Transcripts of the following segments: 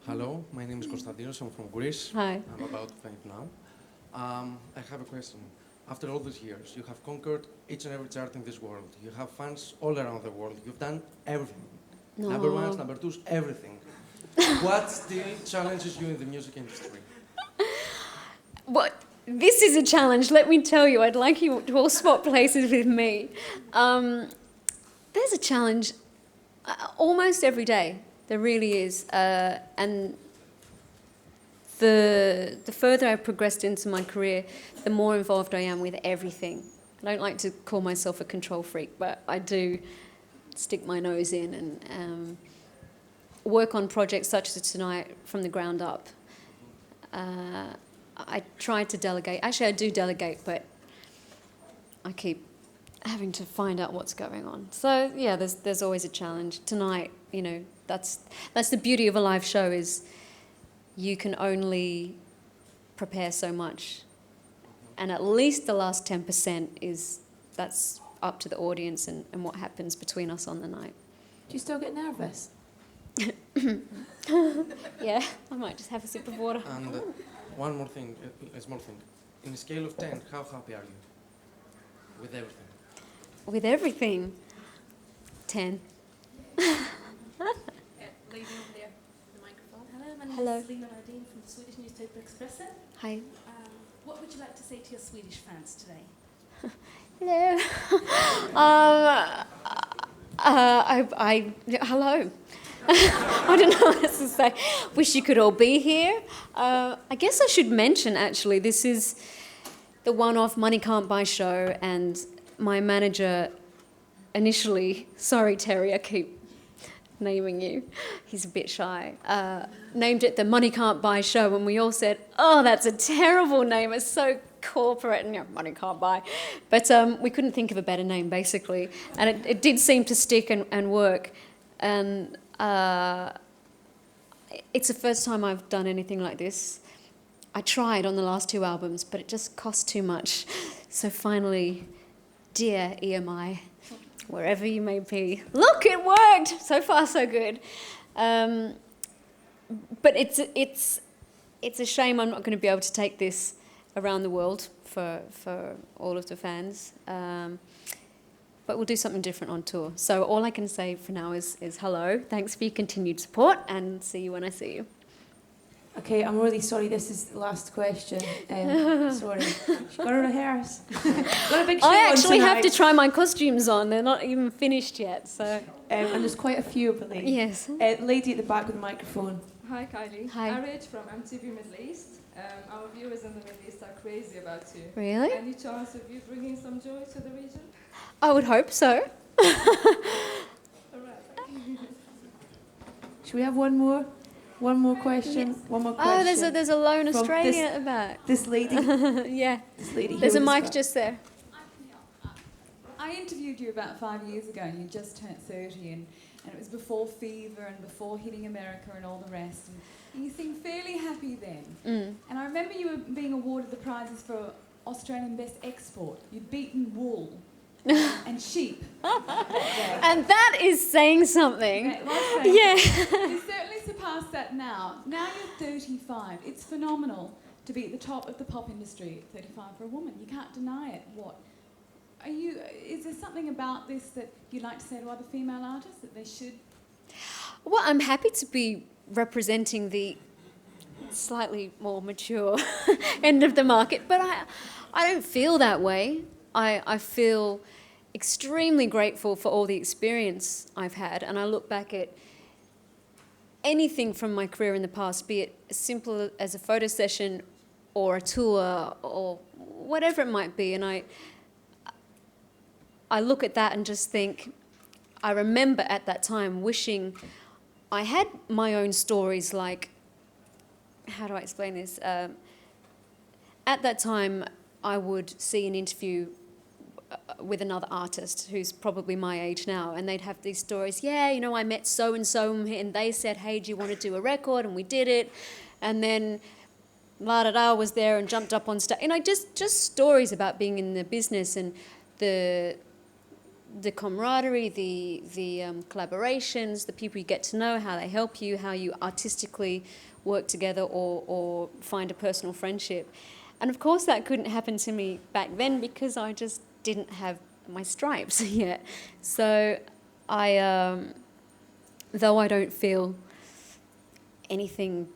Hello, my name is Konstantinos. I'm from Greece. Hi. I'm about to faint now. I have a question. After all these years, you have conquered each and every chart in this world. You have fans all around the world. You've done everything. No. Number ones, number twos, everything. What still challenges you in the music industry? What? This is a challenge, let me tell you. I'd like you to all swap places with me. There's a challenge almost every day. There really is. And the further I've progressed into my career, the more involved I am with everything. I don't like to call myself a control freak, but I do stick my nose in and work on projects such as tonight from the ground up. I try to delegate. Actually, I do delegate, but I keep having to find out what's going on. So yeah, there's always a challenge. Tonight, you know, that's the beauty of a live show is you can only prepare so much, and at least the last 10% that's up to the audience and what happens between us on the night. Do you still get nervous? Yeah, I might just have a sip of water. And one more thing, a small thing. In a scale of 10, how happy are you with everything? With everything, 10. Lady over there, the microphone. Hello, my name Hello. is Lena Ladin from the Swedish newspaper Expressen. Hi. What would you like to say to your Swedish fans today? Hello. Hello. I don't know what else to say. Wish you could all be here. I guess I should mention, actually, this is the one-off Money Can't Buy show, and my manager initially, sorry Terry, I keep naming you, he's a bit shy, named it the Money Can't Buy show, and we all said, oh, that's a terrible name, it's so corporate, and money can't buy. But we couldn't think of a better name, basically, and it did seem to stick and work. And it's the first time I've done anything like this. I tried on the last 2 albums, but it just cost too much. So finally, dear EMI, wherever you may be, look, it worked! So far, so good. But it's a shame I'm not going to be able to take this around the world for all of the fans. But we'll do something different on tour. So all I can say for now is hello, thanks for your continued support, and see you when I see you. Okay, I'm really sorry, this is the last question. Sorry. She's got to rehearse. Got a big show I on actually have tonight. to try my costumes on. They're not even finished yet, so... And there's quite a few, I believe. Yes. Lady at the back with the microphone. Hi Kylie. Hi. Arich from MTV Middle East. Our viewers in the Middle East are crazy about you. Really? Any chance of you bringing some joy to the region? I would hope so. All right. Should we have one more? One more question? Yes. One more question? Oh, there's a lone From Australian this- at the back. This lady? Yeah. This lady There's a here with mic this just there. I interviewed you about 5 years ago and you just turned 30 and it was before Fever and before hitting America and all the rest. And you seemed fairly happy then. Mm. And I remember you were being awarded the prizes for Australian Best Export. You'd beaten wool and sheep. And that is saying something. Right, well, so Yeah. You certainly surpassed that now. Now you're 35. It's phenomenal to be at the top of the pop industry at 35 for a woman. You can't deny it. Is there something about this that you'd like to say to other female artists that they should? Well, I'm happy to be representing the slightly more mature end of the market, but I don't feel that way. I feel extremely grateful for all the experience I've had, and I look back at anything from my career in the past, be it as simple as a photo session or a tour or whatever it might be, and I look at that and just think, I remember at that time wishing I had my own stories, like, how do I explain this? At that time, I would see an interview with another artist who's probably my age now, and they'd have these stories, yeah, you know, I met so-and-so, and they said, hey, do you want to do a record? And we did it. And then la-da-da was there and jumped up on stage. You know, just stories about being in the business and the the camaraderie, the collaborations, the people you get to know, how they help you, how you artistically work together or find a personal friendship. And of course that couldn't happen to me back then because I just didn't have my stripes yet. So though I don't feel anything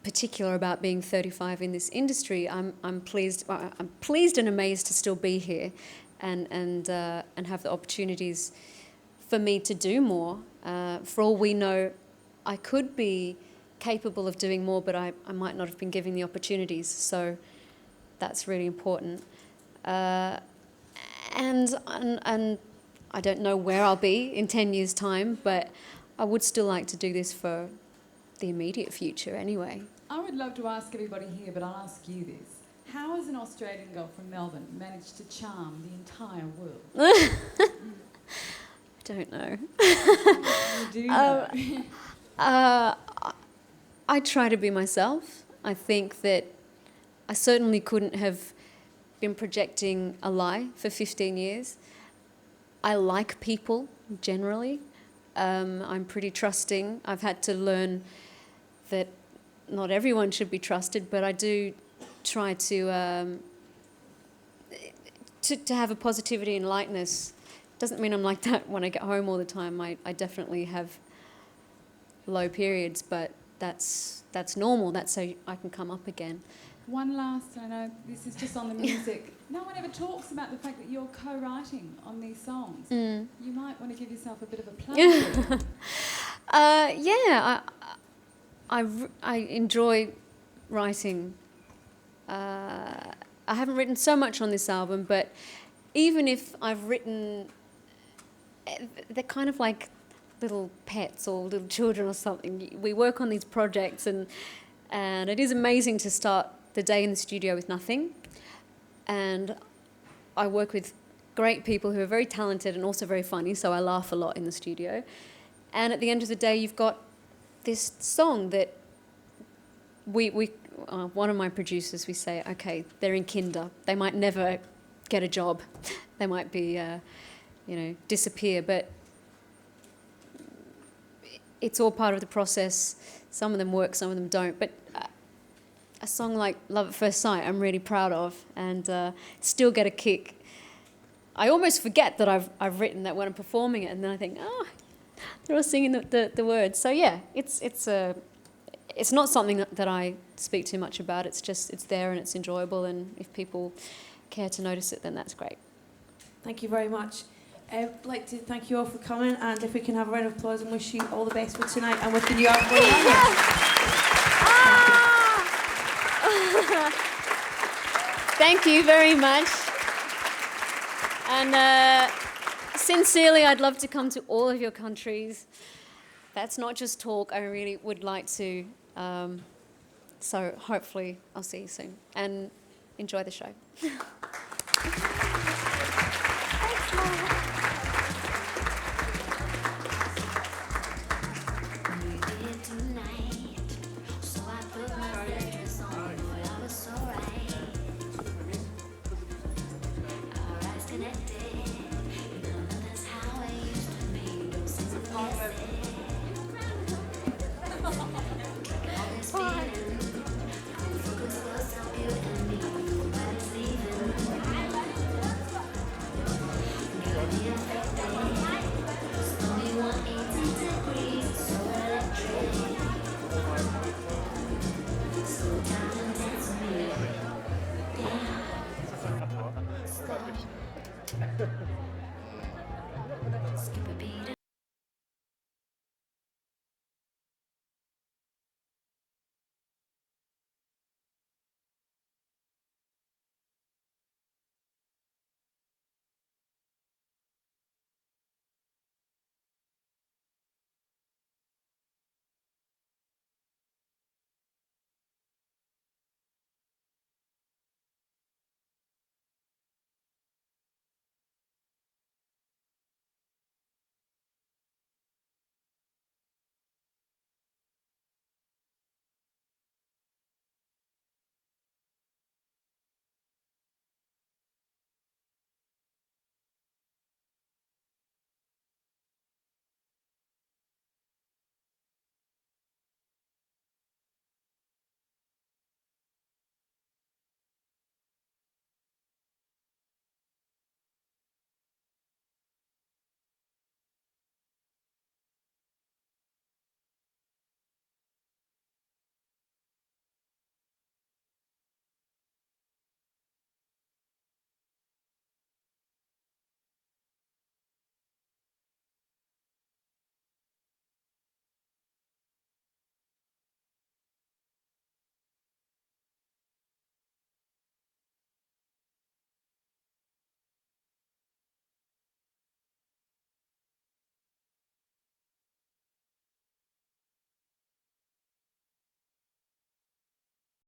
particular about being 35 in this industry, I'm pleased and amazed to still be here and have the opportunities for me to do more. For all we know, I could be capable of doing more, but I might not have been given the opportunities, so that's really important. And I don't know where I'll be in 10 years' time, but I would still like to do this for the immediate future anyway. I would love to ask everybody here, but I'll ask you this. How has an Australian girl from Melbourne managed to charm the entire world? I don't know. You do know. I try to be myself. I think that I certainly couldn't have been projecting a lie for 15 years. I like people generally. I'm pretty trusting. I've had to learn that not everyone should be trusted, but I do try to have a positivity and lightness. Doesn't mean I'm like that when I get home all the time. I definitely have low periods, but that's normal. That's so I can come up again. One last, I know this is just on the music. No one ever talks about the fact that you're co-writing on these songs. Mm. You might want to give yourself a bit of a plug. Yeah, I enjoy writing. I haven't written so much on this album, but even if I've written, they're kind of like little pets or little children or something. We work on these projects, and it is amazing to start the day in the studio with nothing. And I work with great people who are very talented and also very funny, so I laugh a lot in the studio. And at the end of the day, you've got this song that one of my producers, we say, okay, they're in kinder. They might never get a job. They might be, disappear. But it's all part of the process. Some of them work, some of them don't. But a song like Love at First Sight, I'm really proud of, and still get a kick. I almost forget that I've written that when I'm performing it, and then I think, they're all singing the words. So yeah, it's not something that I speak too much about. It's there and it's enjoyable, and if people care to notice it, then that's great. Thank you very much. I'd like to thank you all for coming, and if we can have a round of applause and wish you all the best for tonight and with the new album. Thank you very much. And sincerely, I'd love to come to all of your countries. That's not just talk. I really would like to. So hopefully I'll see you soon. And enjoy the show.